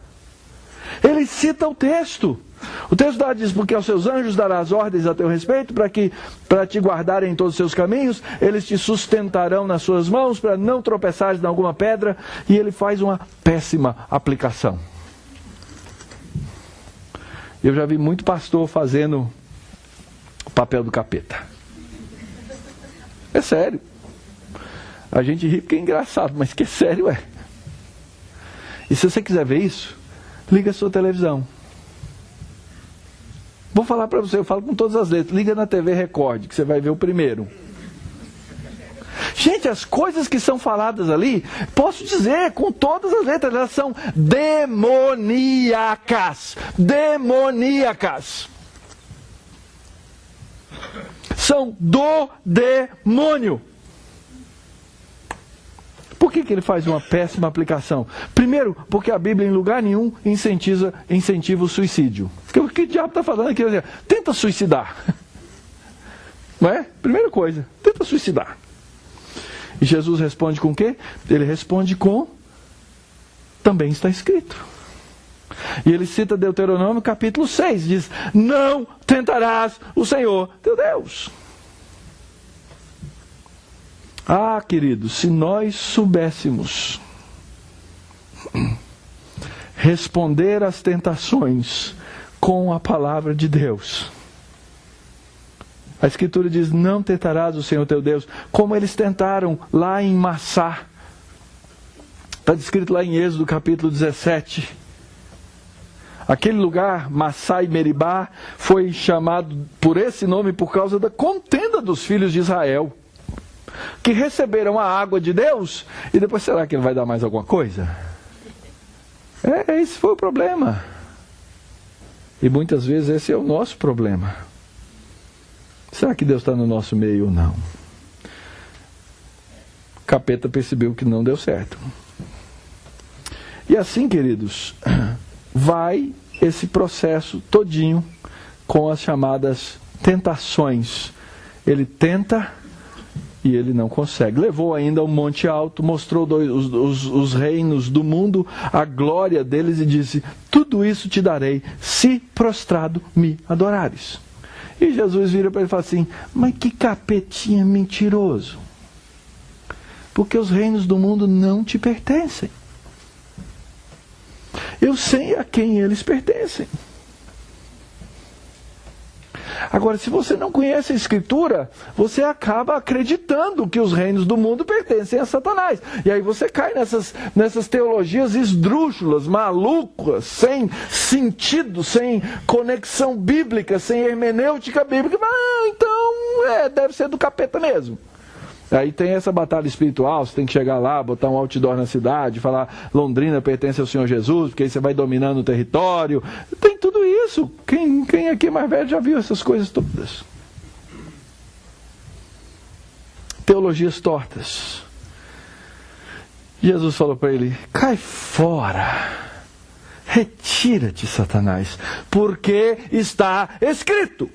S1: Ele cita o texto. O texto diz, porque aos seus anjos darás ordens a teu respeito, para te guardarem em todos os seus caminhos, eles te sustentarão nas suas mãos, para não tropeçares em alguma pedra, e ele faz uma péssima aplicação. Eu já vi muito pastor fazendo o papel do capeta. É sério. A gente ri porque é engraçado, mas que sério é. E se você quiser ver isso, liga a sua televisão. Vou falar para você, eu falo com todas as letras. Liga na TV Record, que você vai ver o primeiro. Gente, as coisas que são faladas ali, posso dizer com todas as letras, elas são demoníacas. Demoníacas. São do demônio. Por que ele faz uma péssima aplicação? Primeiro, porque a Bíblia em lugar nenhum incentiva o suicídio. O que o diabo está falando aqui? Tenta suicidar. Não é? Primeira coisa, tenta suicidar. E Jesus responde com o quê? Ele responde com também está escrito. E ele cita Deuteronômio capítulo 6, diz, não tentarás o Senhor teu Deus. Queridos, se nós soubéssemos responder às tentações com a palavra de Deus. A Escritura diz, não tentarás o Senhor teu Deus, como eles tentaram lá em Massá. Está descrito lá em Êxodo capítulo 17. Aquele lugar, Massá e Meribá, foi chamado por esse nome por causa da contenda dos filhos de Israel, que receberam a água de Deus, e depois será que ele vai dar mais alguma coisa? Esse foi o problema. E muitas vezes esse é o nosso problema. Será que Deus está no nosso meio ou não? O capeta percebeu que não deu certo. E assim, queridos, vai esse processo todinho com as chamadas tentações. Ele tenta e ele não consegue. Levou ainda ao monte alto, mostrou os reinos do mundo, a glória deles e disse, tudo isso te darei, se prostrado me adorares. E Jesus vira para ele e fala assim, mas que capetinha mentiroso. Porque os reinos do mundo não te pertencem. Eu sei a quem eles pertencem. Agora, se você não conhece a Escritura, você acaba acreditando que os reinos do mundo pertencem a Satanás. E aí você cai nessas teologias esdrúxulas, malucas, sem sentido, sem conexão bíblica, sem hermenêutica bíblica. Então, deve ser do capeta mesmo. Aí tem essa batalha espiritual, você tem que chegar lá, botar um outdoor na cidade, falar Londrina pertence ao Senhor Jesus, porque aí você vai dominando o território. Tem tudo isso. Quem aqui é mais velho já viu essas coisas todas. Teologias tortas. Jesus falou para ele, cai fora, retira-te, Satanás, porque está escrito.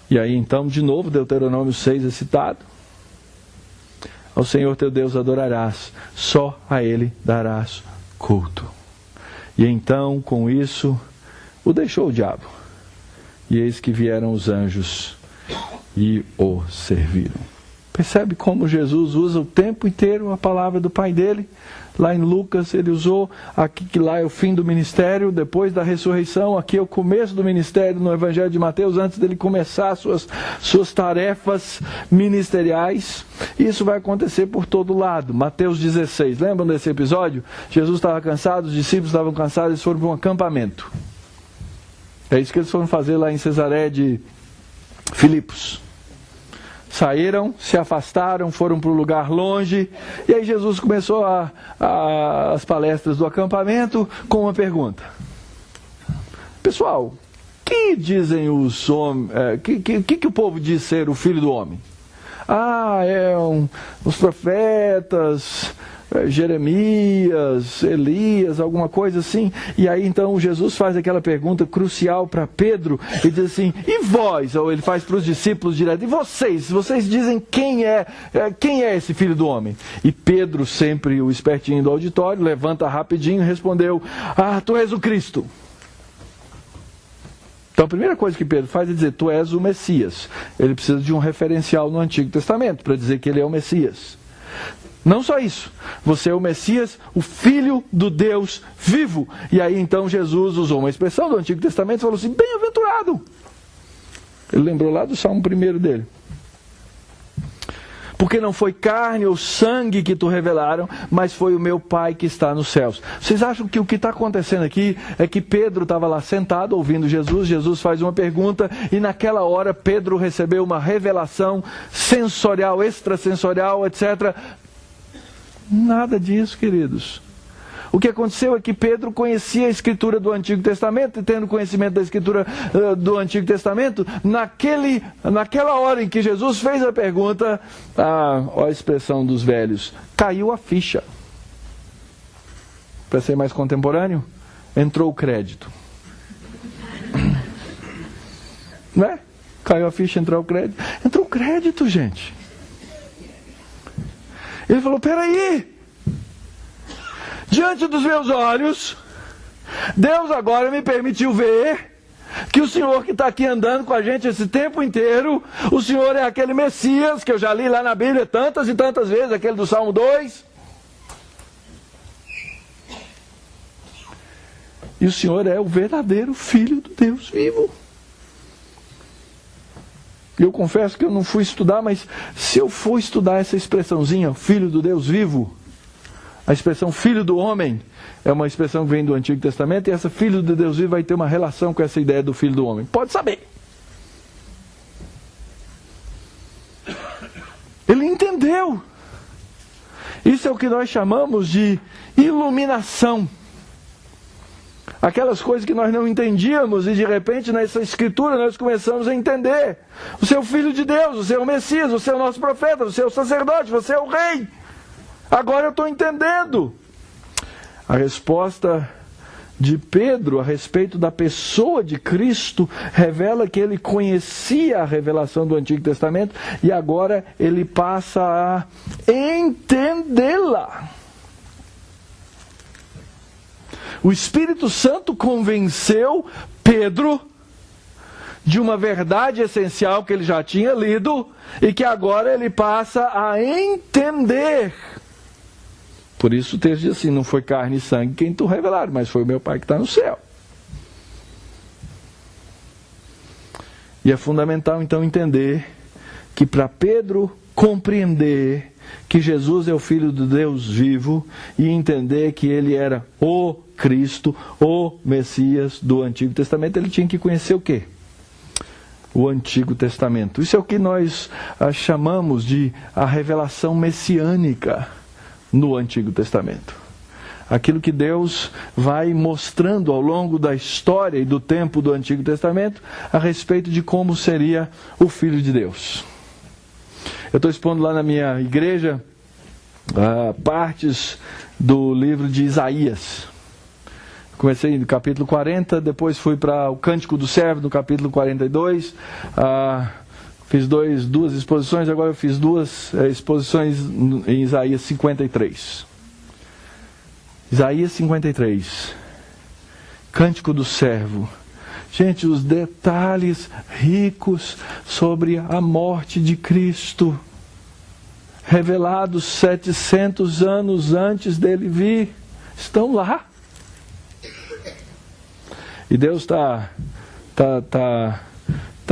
S1: E aí então, de novo, Deuteronômio 6 é citado. Ao Senhor teu Deus adorarás, só a Ele darás culto. E então, com isso, o deixou o diabo. E eis que vieram os anjos e o serviram. Percebe como Jesus usa o tempo inteiro a palavra do Pai dele? Lá em Lucas ele usou, aqui que lá é o fim do ministério, depois da ressurreição, aqui é o começo do ministério no Evangelho de Mateus, antes dele começar suas tarefas ministeriais. Isso vai acontecer por todo lado. Mateus 16, lembram desse episódio? Jesus estava cansado, os discípulos estavam cansados, eles foram para um acampamento. É isso que eles foram fazer lá em Cesareia de Filipos. Saíram, se afastaram, foram para um lugar longe, e aí Jesus começou as palestras do acampamento com uma pergunta. Pessoal, que dizem os homens, que o povo diz ser o Filho do Homem? Os profetas, Jeremias, Elias, alguma coisa assim. E aí então Jesus faz aquela pergunta crucial para Pedro e diz assim: e vós? Ou ele faz para os discípulos direto: e vocês? Vocês dizem quem é esse filho do homem? E Pedro, sempre o espertinho do auditório, levanta rapidinho e respondeu: ah, tu és o Cristo. Então a primeira coisa que Pedro faz é dizer: tu és o Messias. Ele precisa de um referencial no Antigo Testamento para dizer que ele é o Messias. Não só isso, você é o Messias, o Filho do Deus vivo. E aí então Jesus usou uma expressão do Antigo Testamento e falou assim: bem-aventurado. Ele lembrou lá do Salmo 1 dele. Porque não foi carne ou sangue que tu revelaram, mas foi o meu Pai que está nos céus. Vocês acham que o que está acontecendo aqui é que Pedro estava lá sentado ouvindo Jesus, Jesus faz uma pergunta e naquela hora Pedro recebeu uma revelação sensorial, extrasensorial, etc. Nada disso, queridos. O que aconteceu é que Pedro conhecia a Escritura do Antigo Testamento, e tendo conhecimento da Escritura do Antigo Testamento, naquela hora em que Jesus fez a pergunta, olha a expressão dos velhos, caiu a ficha. Para ser mais contemporâneo, entrou o crédito. Né? Caiu a ficha, entrou o crédito. Entrou o crédito, gente. Ele falou: peraí, diante dos meus olhos, Deus agora me permitiu ver que o Senhor que está aqui andando com a gente esse tempo inteiro, o Senhor é aquele Messias que eu já li lá na Bíblia tantas e tantas vezes, aquele do Salmo 2. E o Senhor é o verdadeiro Filho do Deus vivo. Eu confesso que eu não fui estudar, mas se eu for estudar essa expressãozinha, Filho do Deus vivo, a expressão Filho do Homem é uma expressão que vem do Antigo Testamento, e essa Filho do Deus vivo vai ter uma relação com essa ideia do Filho do Homem. Pode saber. Ele entendeu. Isso é o que nós chamamos de iluminação. Aquelas coisas que nós não entendíamos e de repente nessa escritura nós começamos a entender. Você é o Filho de Deus, você é o Messias, você é o nosso profeta, você é o sacerdote, você é o rei. Agora eu estou entendendo. A resposta de Pedro a respeito da pessoa de Cristo revela que ele conhecia a revelação do Antigo Testamento e agora ele passa a entendê-la. O Espírito Santo convenceu Pedro de uma verdade essencial que ele já tinha lido e que agora ele passa a entender. Por isso o texto diz assim: não foi carne e sangue quem tu revelaram, mas foi o meu Pai que está no céu. E é fundamental então entender que para Pedro compreender que Jesus é o Filho do Deus vivo e entender que ele era o Cristo, o Messias do Antigo Testamento, ele tinha que conhecer o quê? O Antigo Testamento. Isso é o que nós chamamos de a revelação messiânica no Antigo Testamento. Aquilo que Deus vai mostrando ao longo da história e do tempo do Antigo Testamento a respeito de como seria o Filho de Deus. Eu estou expondo lá na minha igreja partes do livro de Isaías. Comecei no capítulo 40, depois fui para o Cântico do Servo, no capítulo 42. Fiz duas exposições, agora eu fiz duas exposições em Isaías 53. Isaías 53, Cântico do Servo. Gente, os detalhes ricos sobre a morte de Cristo, revelados 700 anos antes dele vir, estão lá. E Deus está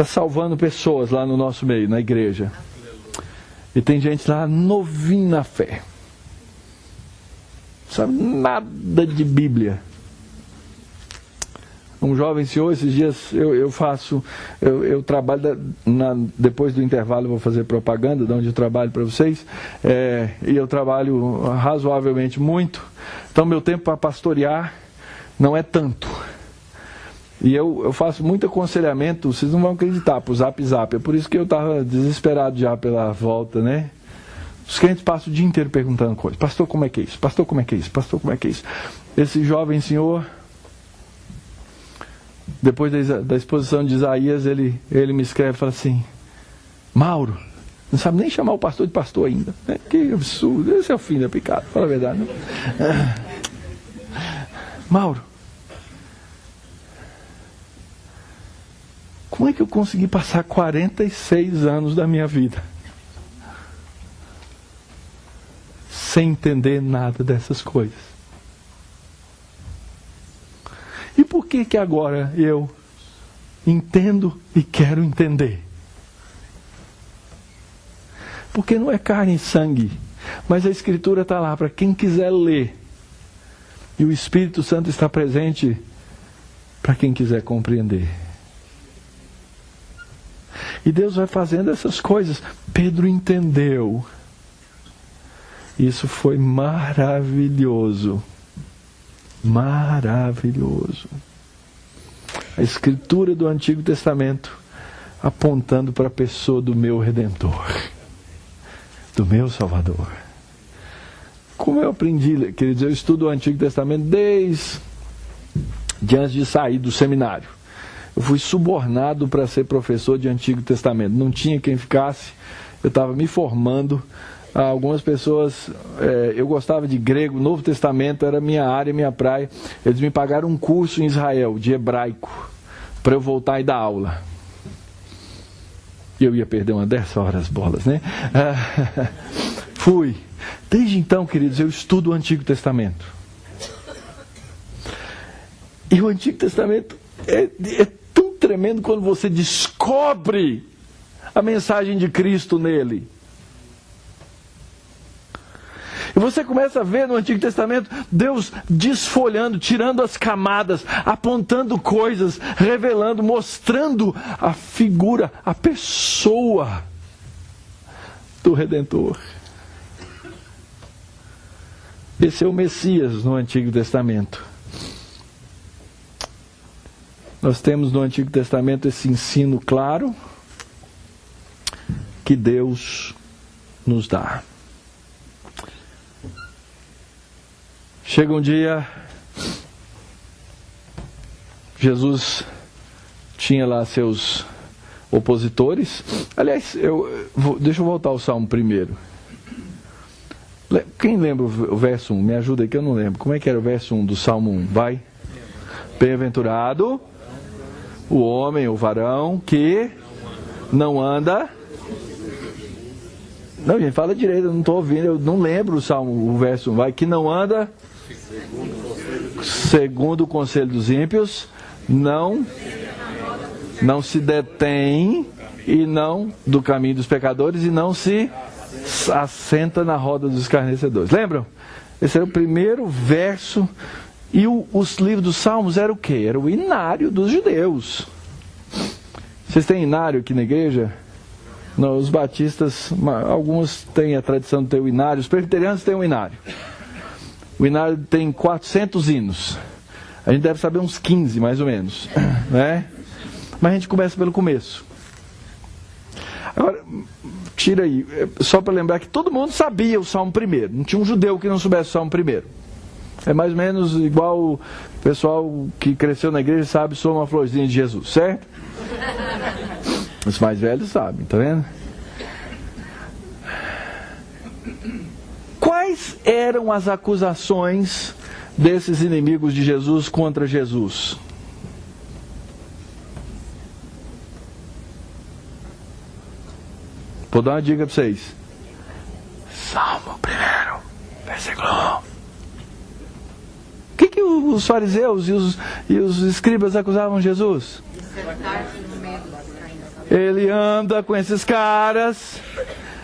S1: salvando pessoas lá no nosso meio, na igreja. E tem gente lá novinho na fé. Não sabe nada de Bíblia. Um jovem senhor, esses dias eu trabalho, depois do intervalo eu vou fazer propaganda de onde eu trabalho para vocês, e eu trabalho razoavelmente muito, então meu tempo para pastorear não é tanto. E eu faço muito aconselhamento, vocês não vão acreditar, para o Zap Zap. É por isso que eu estava desesperado já pela volta, né? Os crentes passam o dia inteiro perguntando coisas. Pastor, como é que é isso? Pastor, como é que é isso? Pastor, como é que é isso? Esse jovem senhor, depois da exposição de Isaías, ele me escreve e fala assim: Mauro, não sabe nem chamar o pastor de pastor ainda. Que absurdo, esse é o fim da picada, fala a verdade, né? Mauro, como é que eu consegui passar 46 anos da minha vida sem entender nada dessas coisas? E por que agora eu entendo e quero entender? Porque não é carne e sangue, mas a Escritura está lá para quem quiser ler. E o Espírito Santo está presente para quem quiser compreender. E Deus vai fazendo essas coisas. Pedro entendeu. Isso foi maravilhoso. Maravilhoso. A Escritura do Antigo Testamento apontando para a pessoa do meu Redentor, do meu Salvador. Como eu aprendi, queridos, eu estudo o Antigo Testamento desde antes de sair do seminário. Eu fui subornado para ser professor de Antigo Testamento. Não tinha quem ficasse. Eu estava me formando. Algumas pessoas, eu gostava de grego, Novo Testamento era minha área, minha praia. Eles me pagaram um curso em Israel, de hebraico, para eu voltar e dar aula. E eu ia perder umas 10 horas bolas, né? Fui. Desde então, queridos, eu estudo o Antigo Testamento. E o Antigo Testamento é tão tremendo quando você descobre a mensagem de Cristo nele. E você começa a ver no Antigo Testamento Deus desfolhando, tirando as camadas, apontando coisas, revelando, mostrando a figura, a pessoa do Redentor. Esse é o Messias no Antigo Testamento. Nós temos no Antigo Testamento esse ensino claro que Deus nos dá. Chega um dia, Jesus tinha lá seus opositores. Aliás, deixa eu voltar ao Salmo primeiro. Quem lembra o verso 1? Me ajuda aí que eu não lembro. Como é que era o verso 1 do Salmo 1? Vai. Bem-aventurado o homem, o varão, que não anda... Não, gente, fala direito, eu não estou ouvindo, eu não lembro o Salmo, o verso 1. Vai, que não anda segundo o conselho dos ímpios, não se detém e não do caminho dos pecadores e não se assenta na roda dos escarnecedores. Lembram? Esse era o primeiro verso. E os livros dos Salmos era o quê? Era o inário dos judeus. Vocês têm inário aqui na igreja? Não, os batistas, alguns têm a tradição de ter o inário. Os presbiterianos têm o inário. O inário tem 400 hinos. A gente deve saber uns 15, mais ou menos, né? Mas a gente começa pelo começo. Agora, tira aí, só para lembrar que todo mundo sabia o Salmo primeiro. Não tinha um judeu que não soubesse o Salmo primeiro. É mais ou menos igual o pessoal que cresceu na igreja sabe, sou uma florzinha de Jesus, certo? Os mais velhos sabem, tá vendo? Quais eram as acusações desses inimigos de Jesus contra Jesus? Vou dar uma dica para vocês. Salmo 1, versículo 1. O que os fariseus e os escribas acusavam Jesus? Ele anda com esses caras,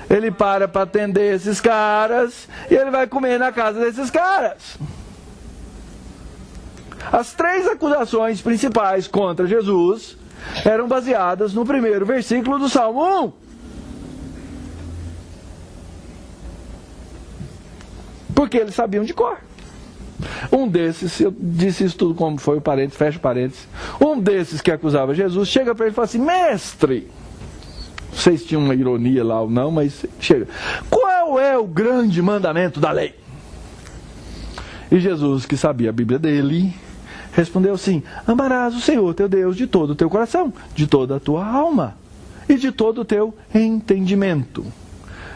S1: ele para atender esses caras, e ele vai comer na casa desses caras. As 3 acusações principais contra Jesus eram baseadas no primeiro versículo do Salmo 1. Porque eles sabiam de cor. Um desses, eu disse isso tudo como foi o parênteses, fecha o parênteses. Um desses que acusava Jesus chega para ele e fala assim: mestre, não sei se tinha uma ironia lá ou não, mas chega. Qual é qual é o grande mandamento da lei? E Jesus, que sabia a Bíblia dele, respondeu assim: amarás o Senhor teu Deus de todo o teu coração, de toda a tua alma e de todo o teu entendimento.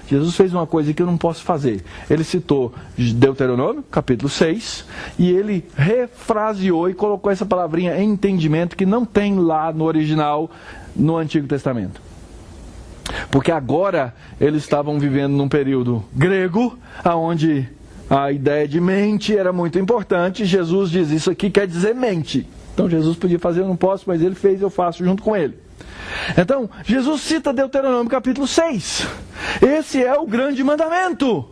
S1: Jesus fez uma coisa que eu não posso fazer. Ele citou Deuteronômio, capítulo 6, e ele refraseou e colocou essa palavrinha entendimento, que não tem lá no original, no Antigo Testamento. Porque agora eles estavam vivendo num período grego, onde a ideia de mente era muito importante. Jesus diz: isso aqui quer dizer mente. Então Jesus podia fazer, eu não posso, mas ele fez, eu faço junto com ele. Então, Jesus cita Deuteronômio capítulo 6. Esse é o grande mandamento.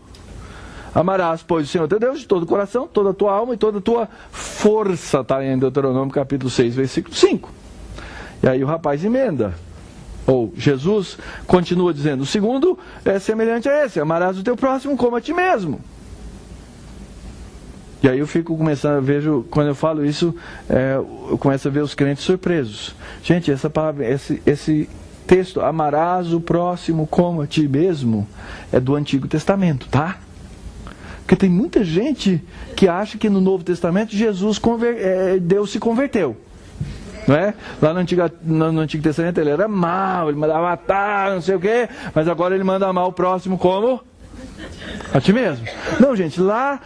S1: Amarás, pois, o Senhor teu Deus de todo o coração, toda a tua alma e toda a tua força. Está em Deuteronômio capítulo 6, versículo 5. E aí o rapaz emenda. Ou Jesus continua dizendo: o segundo é semelhante a esse: amarás o teu próximo como a ti mesmo. E aí eu fico começando a ver, quando eu falo isso, eu começo a ver os crentes surpresos. Gente, essa palavra, esse texto, amarás o próximo como a ti mesmo, é do Antigo Testamento, tá? Porque tem muita gente que acha que no Novo Testamento Deus se converteu. Não é? Lá no Antigo Testamento ele era mau, ele mandava matar, não sei o quê, mas agora ele manda amar o próximo como a ti mesmo. Não, gente, lá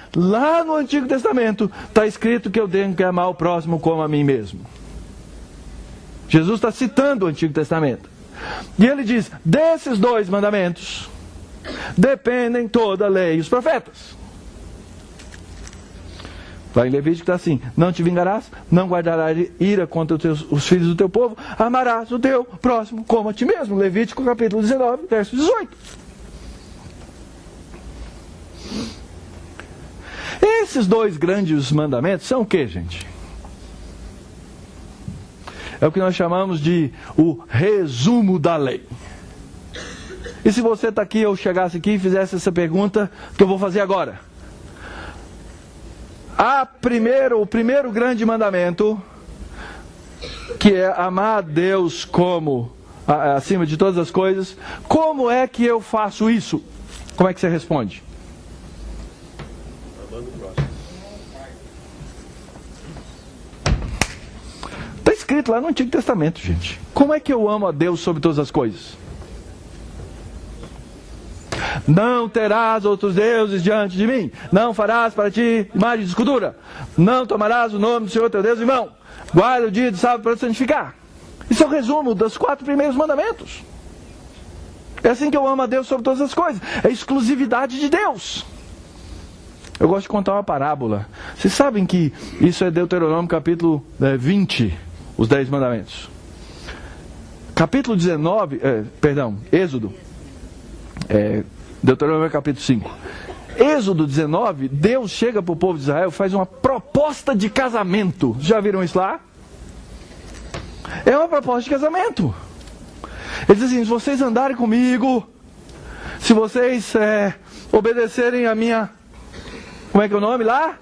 S1: no Antigo Testamento está escrito que eu tenho que amar o próximo como a mim mesmo. Jesus está citando o Antigo Testamento. E ele diz: desses dois mandamentos dependem toda a lei e os profetas. Lá em Levítico está assim: não te vingarás, não guardarás ira contra os filhos do teu povo, amarás o teu próximo como a ti mesmo. Levítico capítulo 19, verso 18. Esses dois grandes mandamentos são o que, gente? É o que nós chamamos de o resumo da lei. E se você está aqui, eu chegasse aqui e fizesse essa pergunta que eu vou fazer agora: o primeiro grande mandamento, que é amar a Deus como acima de todas as coisas, como é que eu faço isso? Como é que você responde? Está escrito lá no Antigo Testamento, gente. Como é que eu amo a Deus sobre todas as coisas? Não terás outros deuses diante de mim. Não farás para ti imagem de escultura. Não tomarás o nome do Senhor teu Deus em vão. Guarda o dia de sábado para santificar. Isso é o resumo dos 4 primeiros mandamentos. É assim que eu amo a Deus sobre todas as coisas. É exclusividade de Deus. Eu gosto de contar uma parábola. Vocês sabem que isso é Deuteronômio capítulo 20, os 10 mandamentos. Capítulo 19, Êxodo. Deuteronômio capítulo 5. Êxodo 19, Deus chega para o povo de Israel, faz uma proposta de casamento. Já viram isso lá? É uma proposta de casamento. Ele diz assim: se vocês andarem comigo, se vocês obedecerem a minha... Como é que é o nome lá?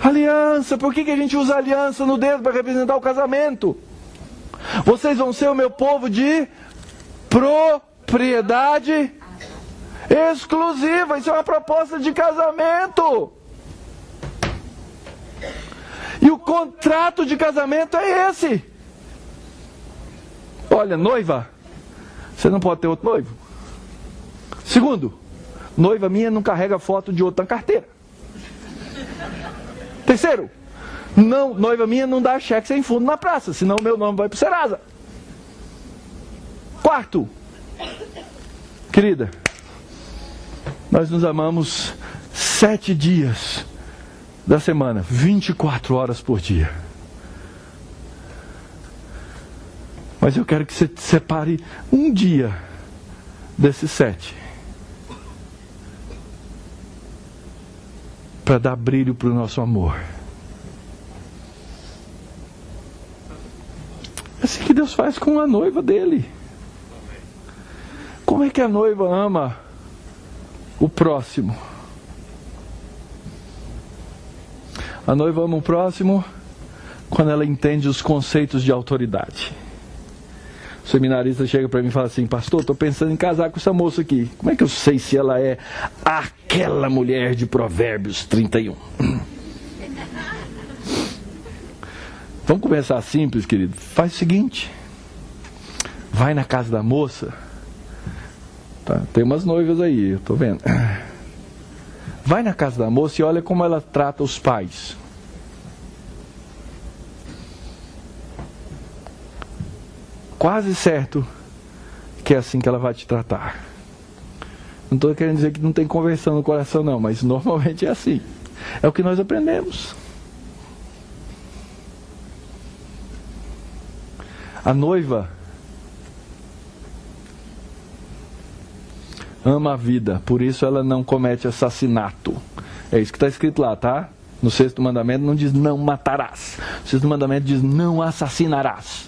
S1: Aliança. Por que a gente usa aliança no dedo para representar o casamento? Vocês vão ser o meu povo de propriedade exclusiva. Isso é uma proposta de casamento. E o contrato de casamento é esse. Olha, noiva, você não pode ter outro noivo. Segundo, noiva minha não carrega foto de outro na carteira. Terceiro, noiva minha não dá cheque sem fundo na praça, senão meu nome vai para o Serasa. Quarto, querida, nós nos amamos 7 dias da semana, 24 horas por dia. Mas eu quero que você separe um dia desses 7 para dar brilho para o nosso amor. É assim que Deus faz com a noiva dele. Como é que a noiva ama o próximo? A noiva ama o próximo quando ela entende os conceitos de autoridade. O seminarista chega para mim e fala assim: pastor, estou pensando em casar com essa moça aqui. Como é que eu sei se ela é aquela mulher de Provérbios 31? Vamos começar simples, querido. Faz o seguinte: vai na casa da moça. Tá, tem umas noivas aí, eu estou vendo. Vai na casa da moça e olha como ela trata os pais. Quase certo que é assim que ela vai te tratar. Não estou querendo dizer que não tem conversão no coração não, mas normalmente é assim. É o que nós aprendemos. A noiva ama a vida, por isso ela não comete assassinato. É isso que está escrito lá, tá? No 6º mandamento não diz não matarás. O 6º mandamento diz não assassinarás.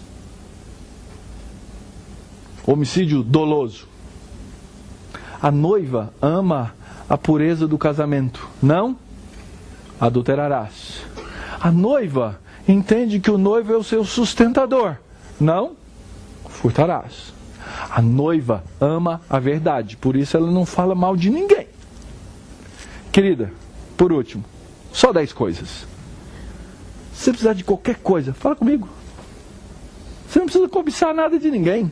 S1: Homicídio doloso. A noiva ama a pureza do casamento. Não adulterarás. A noiva entende que o noivo é o seu sustentador. Não furtarás. A noiva ama a verdade, por isso ela não fala mal de ninguém. Querida, por último, só 10 coisas. Se você precisar de qualquer coisa, fala comigo. Você não precisa cobiçar nada de ninguém.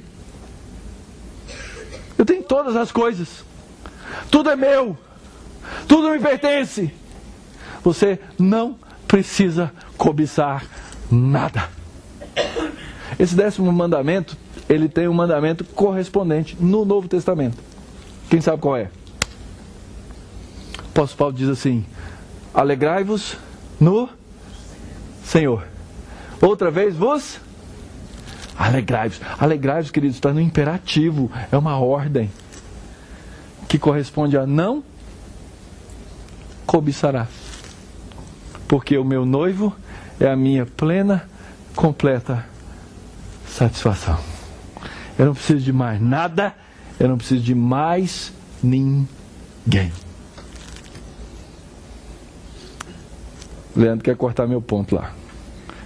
S1: Eu tenho todas as coisas. Tudo é meu. Tudo me pertence. Você não precisa cobiçar nada. Esse 10º mandamento, ele tem um mandamento correspondente no Novo Testamento. Quem sabe qual é? O apóstolo Paulo diz assim: alegrai-vos no Senhor. Outra vez vos alegrai-vos. Alegrai-vos, queridos, está no imperativo. É uma ordem que corresponde a não cobiçarás. Porque o meu noivo é a minha plena, completa satisfação. Eu não preciso de mais nada. Eu não preciso de mais ninguém. Leandro quer cortar meu ponto lá.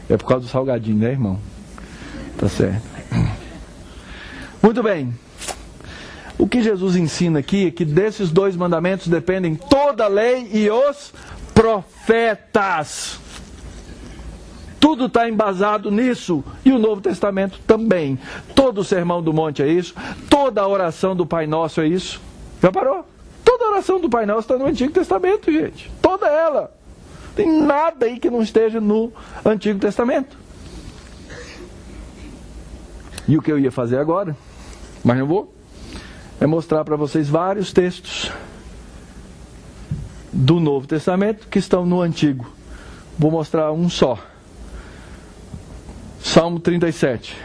S1: É por causa do salgadinho, né, irmão? Tá certo. Muito bem. O que Jesus ensina aqui é que desses 2 mandamentos dependem toda a lei e os profetas. Tudo está embasado nisso. E o Novo Testamento também. Todo o Sermão do Monte é isso. Toda a oração do Pai Nosso é isso. Já parou? Toda a oração do Pai Nosso está no Antigo Testamento, gente. Toda ela. Tem nada aí que não esteja no Antigo Testamento. E o que eu ia fazer agora, mas não vou, é mostrar para vocês vários textos do Novo Testamento que estão no Antigo. Vou mostrar um só. Salmo 37.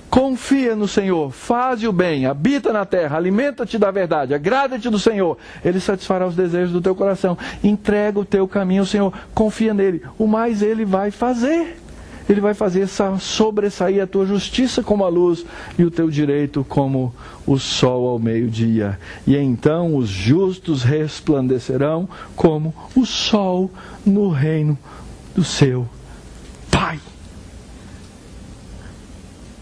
S1: Confia no Senhor, faze o bem, habita na terra, alimenta-te da verdade, agrada-te do Senhor, Ele satisfará os desejos do teu coração. Entrega o teu caminho ao Senhor, confia nele, o mais Ele vai fazer. Ele vai fazer sobressair a tua justiça como a luz e o teu direito como o sol ao meio-dia. E então os justos resplandecerão como o sol no reino do seu Pai.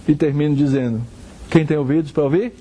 S1: E termino dizendo: quem tem ouvidos para ouvir,